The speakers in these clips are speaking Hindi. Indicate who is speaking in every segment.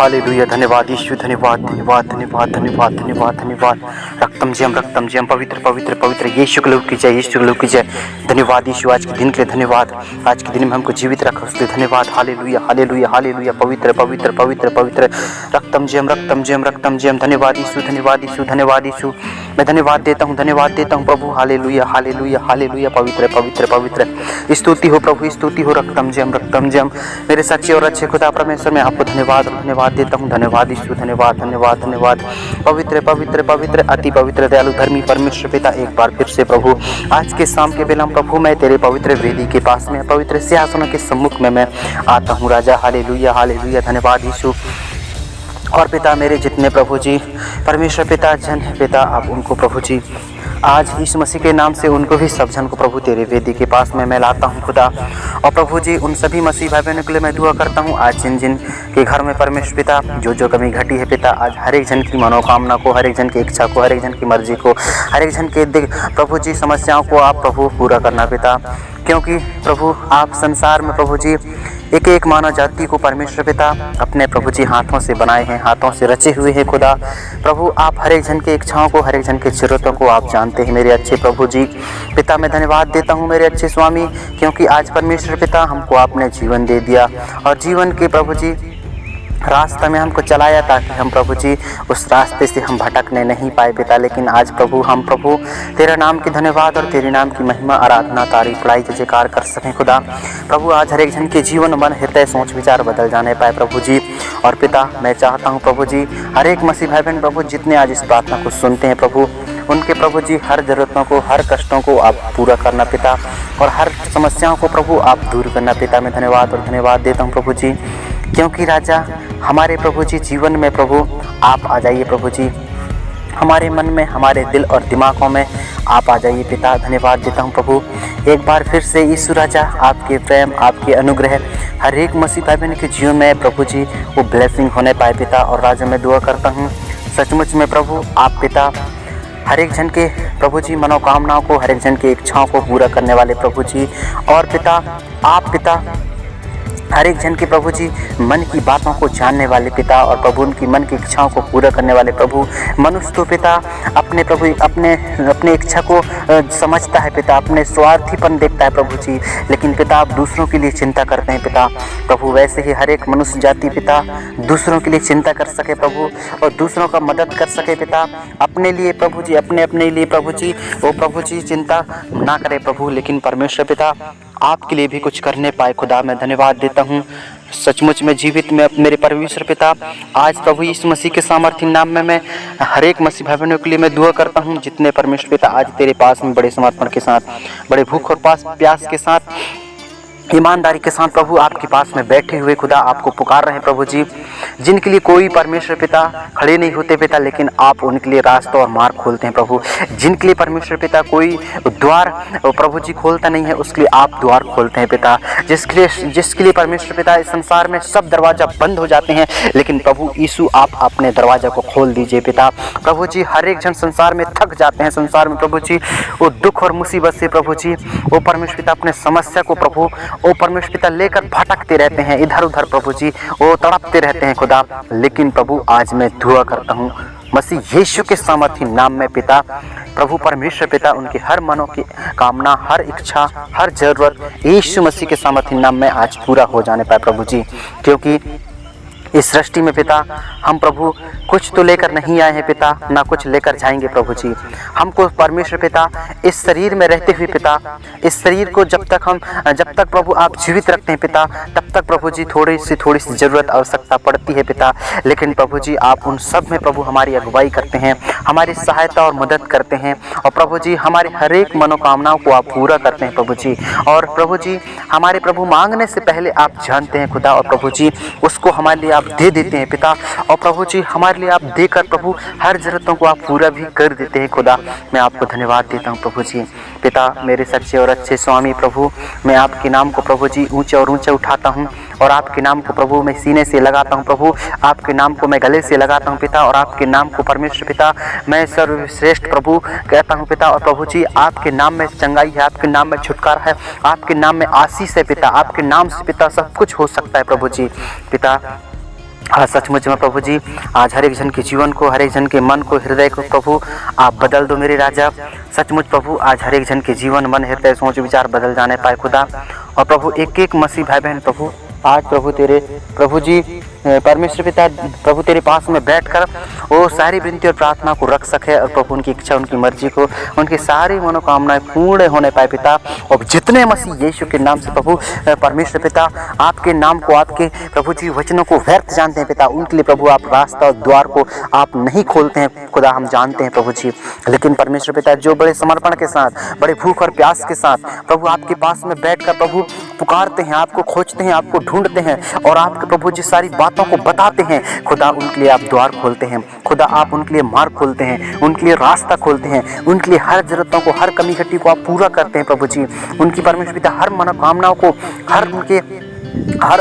Speaker 1: हालेलुया। धन्यवाद यीशु, धन्यवाद धन्यवाद धन्यवाद धन्यवाद धन्यवाद धन्यवाद। रक्तम जयम पवित्र पवित्र पवित्र यीशु के लोग की जय, यीशु के लोग की जय। धन्यवाद यीशु आज के दिन के लिए धन्यवाद, आज के दिन में हमको जीवित रखा उसके लिए धन्यवाद। Hallelujah hallelujah hallelujah. पवित्र पवित्र पवित्र पवित्र रक्तम जयम रक्तम जयम। धन्यवाद यीशु, धन्यवाद यीशु, धन्यवाद यीशु। मैं धन्यवाद देता हूँ प्रभु। Hallelujah hallelujah hallelujah. पवित्र पवित्र पवित्र स्तुति हो प्रभु, स्तुति हो। रक्तम जयम मेरे सच्चे और अच्छे खुदा परमेश्वर, मैं आपको धन्यवाद देता हूँ। धन्यवाद यीशु, धन्यवाद धन्यवाद धन्यवाद। पवित्र पवित्र पवित्र अति पवित्र दयालु धर्मी परमेश्वर पिता, एक बार फिर से प्रभु आज के शाम के बेला प्रभु मैं तेरे पवित्र वेदी के पास में, पवित्र सिंहासनों के सम्मुख में मैं आता हूँ राजा। Hallelujah hallelujah. धन्यवाद यीशु। और पिता मेरे जितने प्रभु जी परमेश्वर पिता जन पिता, आप उनको प्रभु जी आज यीशु मसीह के नाम से उनको भी सब जन को प्रभु तेरे वेदी के पास में मैं लाता हूँ खुदा। और प्रभु जी उन सभी मसीह भाई बहनों के लिए मैं दुआ करता हूँ आज जिन जिन के घर में परमेश्वर पिता जो कमी घटी है पिता, आज हर एक जन की मनोकामना को, हर एक जन की इच्छा को, हर एक जन की मर्जी को, हर एक जन के प्रभु जी समस्याओं को आप प्रभु पूरा करना पिता। क्योंकि प्रभु आप संसार में प्रभु जी एक एक मानव जाति को परमेश्वर पिता अपने प्रभु जी हाथों से बनाए हैं, हाथों से रचे हुए हैं खुदा। प्रभु आप हर एक जन के इच्छाओं को, हर एक जन की जरूरतों को आप जानते हैं मेरे अच्छे प्रभु जी पिता। मैं धन्यवाद देता हूँ मेरे अच्छे स्वामी, क्योंकि आज परमेश्वर पिता हमको आपने जीवन दे दिया और जीवन के प्रभु जी रास्ता में हमको चलाया, ताकि हम प्रभु जी उस रास्ते से हम भटकने नहीं पाए पिता। लेकिन आज प्रभु हम प्रभु तेरा नाम की धन्यवाद और तेरे नाम की महिमा, आराधना, तारीफ, बड़ाई, जयकार कर सकें खुदा। प्रभु आज हर एक जन के जीवन, मन, हृदय, सोच, विचार बदल जाने पाए प्रभु जी। और पिता मैं चाहता हूँ प्रभु जी हर एक मसीह भाई बहन प्रभु जितने आज इस प्रार्थना को सुनते हैं प्रभु, उनके प्रभु जी हर ज़रूरतों को, हर कष्टों को आप पूरा करना पिता, और हर समस्याओं को प्रभु आप दूर करना पिता। मैं धन्यवाद देता हूँ प्रभु जी, क्योंकि राजा हमारे प्रभु जी जीवन में प्रभु आप आ जाइए प्रभु जी, हमारे मन में, हमारे दिल और दिमागों में आप आ जाइए पिता। धन्यवाद देता हूँ प्रभु एक बार फिर से यीशु राजा, आपके प्रेम, आपके अनुग्रह हर एक मसीह भाई बहन के जीवन में प्रभु जी वो ब्लेसिंग होने पाए पिता। और राजा मैं दुआ करता हूँ सचमुच में प्रभु आप पिता हर एक जन के प्रभु जी मनोकामनाओं को, हर एक जन की इच्छाओं को पूरा करने वाले प्रभु जी। और पिता आप पिता हर एक जन के प्रभु जी मन की बातों को जानने वाले पिता, और प्रभु उनकी मन की इच्छाओं को पूरा करने वाले प्रभु। मनुष्य तो पिता अपने प्रभु अपने इच्छा को समझता है पिता, अपने स्वार्थीपन देखता है प्रभु जी, लेकिन पिता आप दूसरों के लिए चिंता करते हैं पिता। प्रभु वैसे ही हर एक मनुष्य जाति पिता दूसरों के लिए चिंता कर सके प्रभु, और दूसरों का मदद कर सके पिता। अपने लिए प्रभु जी अपने लिए प्रभु जी वो प्रभु जी चिंता ना करे प्रभु, लेकिन परमेश्वर पिता आपके लिए भी कुछ करने पाए खुदा। मैं धन्यवाद देता हूँ सचमुच में जीवित में मेरे परमेश्वर पिता। आज प्रभु यीशु मसीह के सामर्थ्य नाम में मैं हर एक मसीह भाई बहनों के लिए मैं दुआ करता हूँ, जितने परमेश्वर पिता आज तेरे पास में बड़े समर्पण के साथ, बड़े भूख और प्यास के साथ, ईमानदारी के साथ प्रभु आपके पास में बैठे हुए खुदा आपको पुकार रहे हैं प्रभु जी, जिनके लिए कोई परमेश्वर पिता खड़े नहीं होते पिता, लेकिन आप उनके लिए रास्ता और मार्ग खोलते हैं प्रभु। जिनके लिए परमेश्वर पिता कोई द्वार प्रभु जी खोलता नहीं है, उसके लिए आप द्वार खोलते हैं पिता। जिसके लिए परमेश्वर पिता इस संसार में सब दरवाजा बंद हो जाते हैं, लेकिन प्रभु यीशु आप अपने दरवाजा को खोल दीजिए पिता। प्रभु जी हर एक जन संसार में थक जाते हैं, संसार में प्रभु जी वो दुख और मुसीबत से प्रभु जी वो परमेश्वर पिता अपने समस्या को प्रभु वो परमेश्वर पिता लेकर भटकते रहते हैं इधर उधर प्रभु जी, वो तड़पते रहते हैं खुदा। लेकिन प्रभु आज मैं दुआ करता हूँ मसीह यीशु के सामर्थ्य नाम में पिता, प्रभु परमेश्वर पिता उनके हर मनों की कामना, हर इच्छा, हर जरूरत यीशु मसीह के सामर्थ्य नाम में आज पूरा हो जाने पाए प्रभु जी। क्योंकि इस सृष्टि में पिता हम प्रभु कुछ तो लेकर नहीं आए हैं पिता, ना कुछ लेकर जाएंगे प्रभु जी। हमको परमेश्वर पिता इस शरीर में रहते हुए पिता, इस शरीर को जब तक प्रभु आप जीवित रखते हैं पिता, तब तक प्रभु जी थोड़ी सी ज़रूरत आवश्यकता पड़ती है पिता। लेकिन प्रभु जी आप उन सब में प्रभु हमारी अगुवाई करते हैं, हमारी सहायता और मदद करते हैं, और प्रभु जी हमारे हर एक मनोकामनाओं को आप पूरा करते हैं प्रभु जी। और प्रभु जी हमारे प्रभु मांगने से पहले आप जानते हैं खुदा, और प्रभु जी उसको हमारे लिए आप दे देते हैं पिता। और प्रभु जी हमारे लिए आप देकर प्रभु हर ज़रूरतों को आप पूरा भी कर देते हैं खुदा। मैं आपको धन्यवाद देता हूँ प्रभु जी पिता। मेरे सच्चे और अच्छे स्वामी प्रभु, मैं आपके नाम को प्रभु जी ऊंचे और ऊंचे उठाता हूँ, और आपके नाम को प्रभु मैं सीने से लगाता हूँ प्रभु, आपके नाम को मैं गले से लगाता हूँ पिता, और आपके नाम को परमेश्वर पिता मैं सर्वश्रेष्ठ प्रभु कहता हूँ पिता। और प्रभु जी आपके नाम में चंगाई है, आपके नाम में छुटकारा है, आपके नाम में आशीष है पिता, आपके नाम से पिता सब कुछ हो सकता है प्रभु जी पिता। हाँ, सचमुच में प्रभु जी आज हर एक जन के जीवन को, हर एक जन के मन को, हृदय को प्रभु आप बदल दो मेरे राजा। सचमुच प्रभु आज हर एक जन के जीवन, मन, हृदय, सोच, विचार बदल जाने पाए खुदा। और प्रभु एक एक मसीह भाई बहन प्रभु आज प्रभु तेरे प्रभु जी परमेश्वर पिता प्रभु तेरे पास में बैठकर वो सारी विनती और प्रार्थना को रख सके और प्रभु उनकी इच्छा, उनकी मर्जी को, उनकी सारी मनोकामनाएं पूर्ण होने पाए पिता। और जितने मसीह यीशु के नाम से प्रभु परमेश्वर पिता आपके नाम को, आपके प्रभु जी वचनों को व्यर्थ जानते हैं पिता, उनके लिए प्रभु आप रास्ता और द्वार को आप नहीं खोलते हैं खुदा, हम जानते हैं प्रभु जी। लेकिन परमेश्वर पिता जो बड़े समर्पण के साथ, बड़े भूख और प्यास के साथ प्रभु आपके पास में बैठकर प्रभु पुकारते हैं, आपको खोजते हैं, आपको ढूंढते हैं और आपके प्रभु जी सारी बातों को बताते हैं खुदा, उनके लिए आप द्वार खोलते हैं खुदा, आप उनके लिए मार्ग खोलते हैं, उनके लिए रास्ता खोलते हैं, उनके लिए हर जरूरतों को, हर कमी घटी को आप पूरा करते हैं प्रभु जी। उनकी परमेश्वर पिता हर मनोकामनाओं को, हर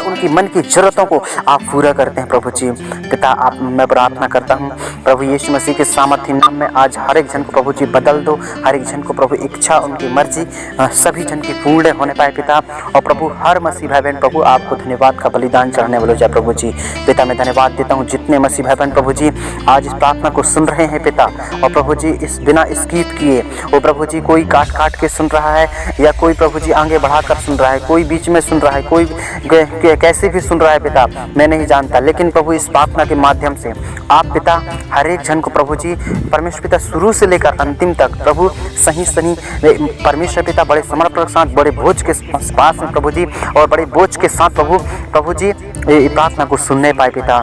Speaker 1: उनकी मन की जरूरतों को आप पूरा करते हैं प्रभु जी। पिता आप मैं प्रार्थना करता हूँ प्रभु यीशु मसीह के सामर्थ्य नाम में आज हर एक जन को प्रभु जी बदल दो, हर एक जन को प्रभु इच्छा, उनकी मर्जी सभी जन की पूर्ण होने पाए पिता। और प्रभु हर मसीह भाई बहन प्रभु आपको धन्यवाद का बलिदान चढ़ाने वाले जाए प्रभु जी। पिता मैं धन्यवाद देता हूँ जितने मसीह भाई बहन प्रभु जी आज इस प्रार्थना को सुन रहे हैं पिता, और प्रभु जी इस बिना स्किप किए वो प्रभु जी कोई काट के सुन रहा है या कोई प्रभु जी आगे बढ़ाकर सुन रहा है, कोई बीच में सुन रहा है, कोई कैसे भी सुन रहा है पिता मैं नहीं जानता, लेकिन प्रभु इस प्रार्थना के माध्यम से आप पिता हर एक जन को प्रभु जी परमेश्वर पिता शुरू से लेकर अंतिम तक प्रभु सही परमेश्वर पिता बड़े समर्पण के साथ, बड़े बोझ के पास में प्रभु जी और बड़े बोझ के साथ प्रभु जी ये प्रार्थना को सुनने पाए पिता।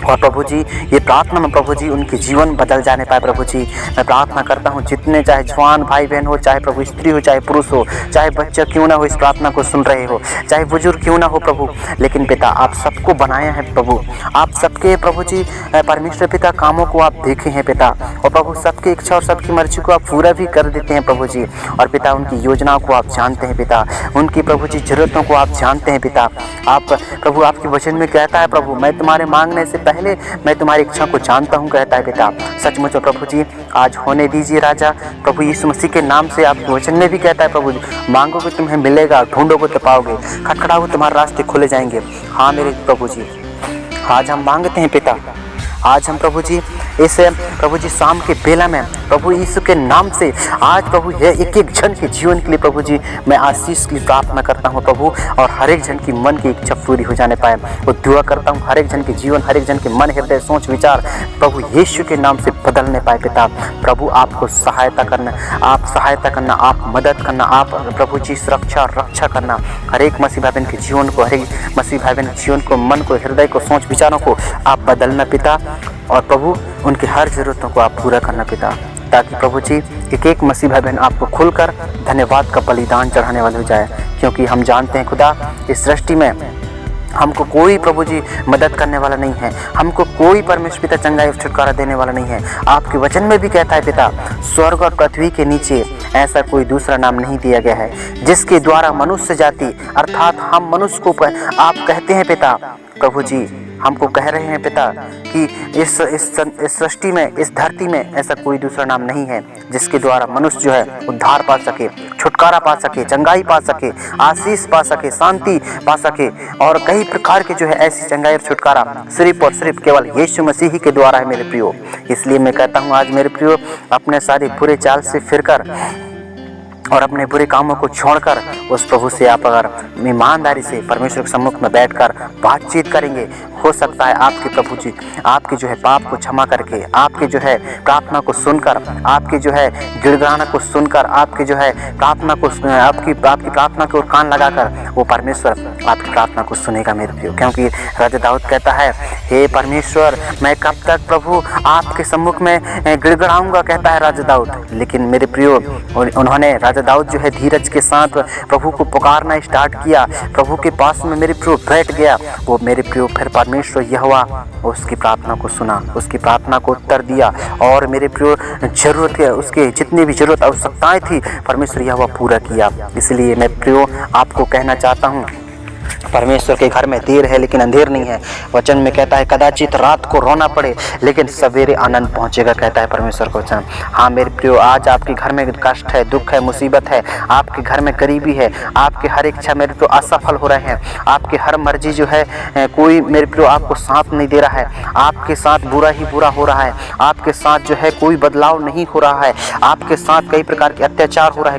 Speaker 1: और प्रभु जी ये प्रार्थना में प्रभु जी उनके जीवन बदल जाने पाए प्रभु जी। मैं प्रार्थना करता हूँ जितने चाहे जवान भाई बहन हो, चाहे प्रभु स्त्री हो, चाहे पुरुष हो, चाहे बच्चा क्यों ना हो, इस प्रार्थना को सुन रहे हो, चाहे बुजुर्ग क्यों ना हो प्रभु, लेकिन पिता आप सबको बनाया है प्रभु, आप सबके प्रभु जी परमेश्वर पिता कामों को आप देखे हैं पिता, और प्रभु सबकी इच्छा और सबकी मर्जी को आप पूरा भी कर देते हैं प्रभु जी। और पिता उनकी योजनाओं को आप जानते हैं पिता, उनकी प्रभु जी जरूरतों को आप जानते हैं पिता। आप प्रभु आपके वचन में कहता है प्रभु मैं तुम्हारे मांगने से पहले मैं तुम्हारी इच्छा को जानता हूँ कहता है पिता। सचमुच प्रभु जी आज होने दीजिए राजा, प्रभु यीशु मसीह के नाम से आपके वचन में भी कहता है प्रभु जी मांगोगे तुम्हें मिलेगा, ढूंढोगे तो पाओगे, खटखटाओगे तुम्हारे रास्ते खुले जाएंगे। हाँ मेरे प्रभु जी आज हम मांगते हैं पिता, आज हम प्रभु जी इस प्रभु जी शाम के बेला में प्रभु यीशु के नाम से आज प्रभु यह एक एक जन के जीवन के लिए प्रभु जी मैं आशीष की प्रार्थना करता हूँ प्रभु, और हर एक जन की मन की इच्छा पूरी हो जाने पाए वो दुआ करता हूँ। हर एक जन के जीवन, हर एक जन के मन, हृदय, सोच, विचार प्रभु यीशु के नाम से बदलने पाए पिता। प्रभु आपको सहायता करना, आप मदद करना, आप प्रभु जी सुरक्षा रक्षा करना हर एक मसीह भाई बहन के जीवन को, हर एक मसीह भाई बहन के जीवन को, मन को, हृदय को, सोच विचारों को आप बदलना पिता। और प्रभु उनकी हर ज़रूरतों को आप पूरा करना पिता, ताकि प्रभु जी एक एक मसीह भाई बहन आपको खुलकर धन्यवाद का बलिदान चढ़ाने वाले हो जाए। क्योंकि हम जानते हैं खुदा इस सृष्टि में हमको कोई प्रभु जी मदद करने वाला नहीं है, हमको कोई परमेश्वर पिता चंगाई और छुटकारा देने वाला नहीं है। आपके वचन में भी कहता है पिता स्वर्ग और पृथ्वी के नीचे ऐसा कोई दूसरा नाम नहीं दिया गया है जिसके द्वारा मनुष्य जाति अर्थात हम मनुष्य को आप कहते हैं पिता, प्रभु जी हमको कह रहे हैं पिता कि इस सृष्टि में, इस धरती में ऐसा कोई दूसरा नाम नहीं है जिसके द्वारा मनुष्य जो है उद्धार पा सके, छुटकारा पा सके, चंगाई पा सके, आशीष पा सके, शांति पा सके। और कई प्रकार के जो है ऐसी चंगाई और छुटकारा सिर्फ और सिर्फ केवल यीशु मसीह ही के द्वारा है मेरे प्रियो। इसलिए मैं कहता हूँ आज मेरे प्रियो अपने सारे बुरे चाल से फिरकर और अपने बुरे कामों को छोड़कर उस प्रभु से आप अगर ईमानदारी से परमेश्वर के सम्मुख में बैठकर बातचीत करेंगे, हो सकता है आपके प्रभु जी आपके जो है पाप को क्षमा करके, आपके जो है प्रार्थना को सुनकर, आपके जो है गिड़गिड़ाना को सुनकर, आपके जो है प्रार्थना को आपकी प्रार्थना की ओर कान लगाकर वो परमेश्वर आपकी प्रार्थना को सुनेगा मेरे प्रियो। क्योंकि राजा दाऊद कहता है हे परमेश्वर मैं कब तक प्रभु आपके सम्मुख में गिड़गिड़ाऊंगा, कहता है राजा दाऊद। लेकिन मेरे प्रियो उन्होंने राजा दाऊद जो है धीरज के साथ प्रभु को पुकारना स्टार्ट किया, प्रभु के पास में मेरे प्रियो बैठ गया। वो मेरे प्रियो फिर परमेश्वर यहोवा उसकी प्रार्थना को सुना, उसकी प्रार्थना को उत्तर दिया, और मेरे प्रियो जरूरत है उसके जितनी भी जरूरत आवश्यकताएं थी परमेश्वर यहोवा पूरा किया। इसलिए मैं प्रियो आपको कहना चाहता हूँ परमेश्वर के घर में देर है लेकिन अंधेर नहीं है। वचन में कहता है कदाचित रात को रोना पड़े लेकिन सवेरे आनंद पहुंचेगा, कहता है परमेश्वर का वचन। हाँ मेरे प्रियो, आज आपके घर में कष्ट है, दुख है, मुसीबत है, आपके घर में गरीबी है, आपके हर इच्छा मेरे प्रियो असफल हो रहे हैं, आपकी हर मर्जी जो है कोई मेरे प्रियो आपको साथ नहीं दे रहा है, आपके साथ बुरा ही बुरा हो रहा है, आपके साथ जो है कोई बदलाव नहीं हो रहा है, आपके साथ कई प्रकार के अत्याचार हो रहा है,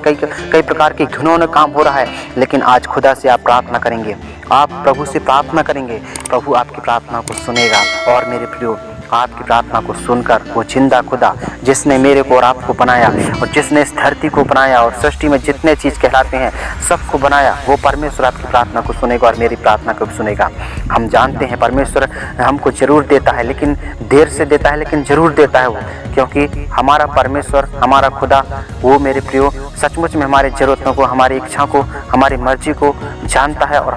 Speaker 1: कई प्रकार के घिनौने काम हो रहा है, लेकिन आज खुदा से आप प्रार्थना करेंगे, आप प्रभु से प्रार्थना करेंगे, प्रभु आपकी प्रार्थना को सुनेगा। और मेरे प्रियो, आपकी प्रार्थना को सुनकर वो जिंदा खुदा जिसने मेरे को और आपको बनाया और जिसने इस धरती को बनाया और सृष्टि में जितने चीज़ कहलाते हैं सबको बनाया, वो परमेश्वर आपकी प्रार्थना को सुनेगा और मेरी प्रार्थना को भी सुनेगा। हम जानते हैं परमेश्वर हमको जरूर देता है, लेकिन देर से देता है, लेकिन जरूर देता है वो, क्योंकि हमारा परमेश्वर, हमारा खुदा, वो मेरे प्रियो सचमुच में हमारी ज़रूरतों को, हमारी इच्छा को, हमारी मर्जी को जानता है और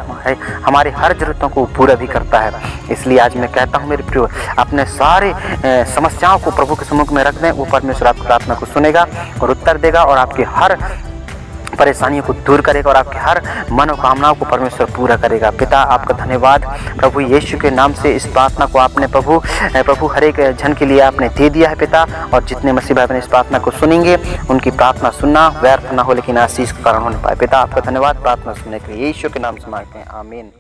Speaker 1: हमारे हर ज़रूरतों को पूरा भी करता है। इसलिए आज मैं कहता हूँ मेरे प्रियो, अपने सारे समस्याओं को प्रभु के सम्मुख में रख दें, वो परमेश्वर आपकी प्रार्थना को सुनेगा और उत्तर देगा और आपके हर परेशानियों को दूर करेगा और आपकी हर मनोकामनाओं को परमेश्वर पूरा करेगा। पिता आपका धन्यवाद प्रभु यीशु के नाम से, इस प्रार्थना को आपने प्रभु हर एक जन के लिए आपने दे दिया है पिता, और जितने मसीह भाई बहन इस प्रार्थना को सुनेंगे उनकी प्रार्थना सुनना व्यर्थ ना हो लेकिन आशीष का कारण होने पाए। पिता आपका धन्यवाद प्रार्थना सुनने के लिए, यीशु के नाम से मांगते हैं, आमीन।